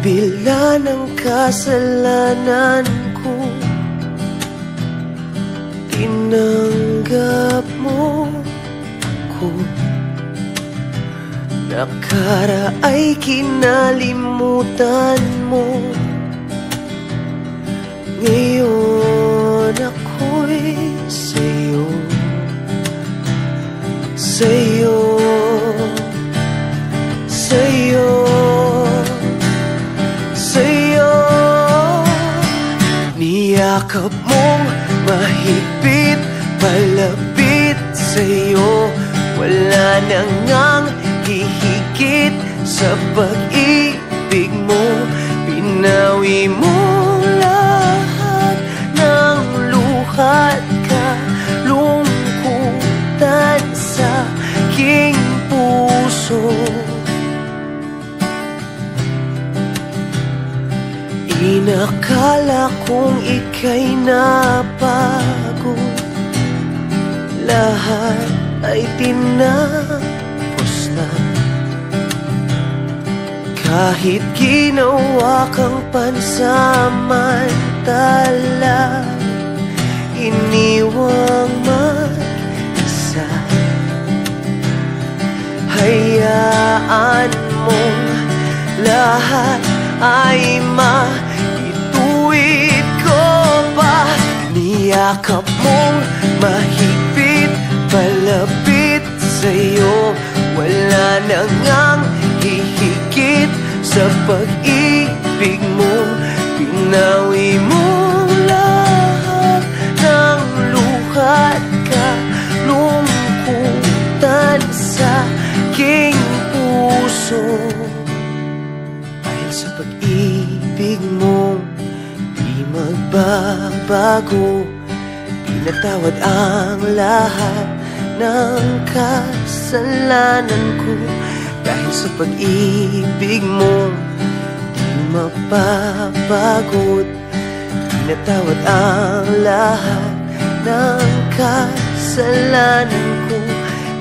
kabila ng kasalanan ko, tinanggap mo ko. Nakaraay kinalimutan mo, ngayon ako'y sa'yo, sa'yo, sa'yo, sa'yo. Niyakap mong mahigpit, palapit sa'yo, wala nang ngang hihigit sa pag-ibig mo. Pinawi mo lahat ng luha't kalungkutan sa aking puso. Inakala kong ika'y nabago, lahat ay tinapos na. Kahit ginawa kang pansamantala, iniwang mag-isa. Hayaan mong lahat ay maituwid ko pa. Niyakap mong mahigpit, palapit sa'yo, wala nang ngang hihigit sa pag-ibig mo. Pinawi mo lahat ng luha't kalungkutan sa aking puso. Dahil sa pag-ibig mo di magbabago, pinatawad ang lahat ng kasalanan ko. Dahil sa pag-ibig mo di mapapagot, pinatawad ang lahat ng kasalanan ko.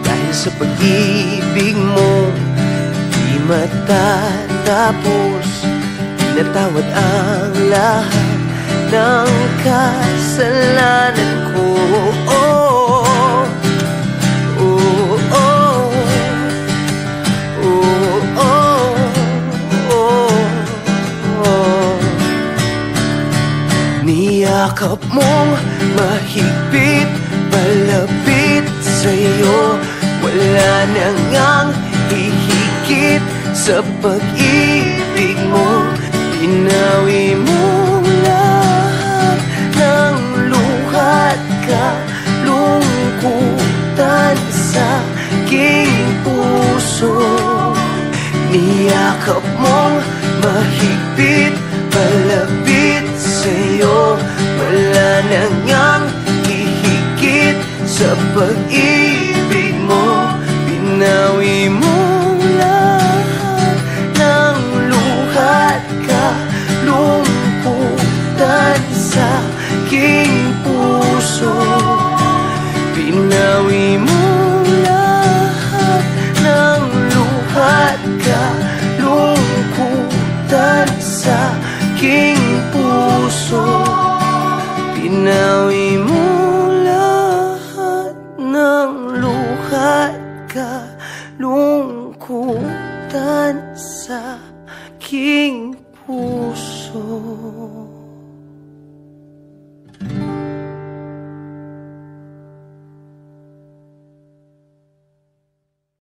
Dahil sa pag-ibig mo di matatapos, pinatawad ang lahat ng kasalanan ko. Niyakap mong mahigpit, palapit sa'yo, wala nang ngang hihigit sa pag-ibig mo. Pinawi mo lahat ng luha't kalungkutan sa aking puso. Niyakap mong mahigpit, palapit sa'yo, wala nang ngang hihigit sa pag-ibig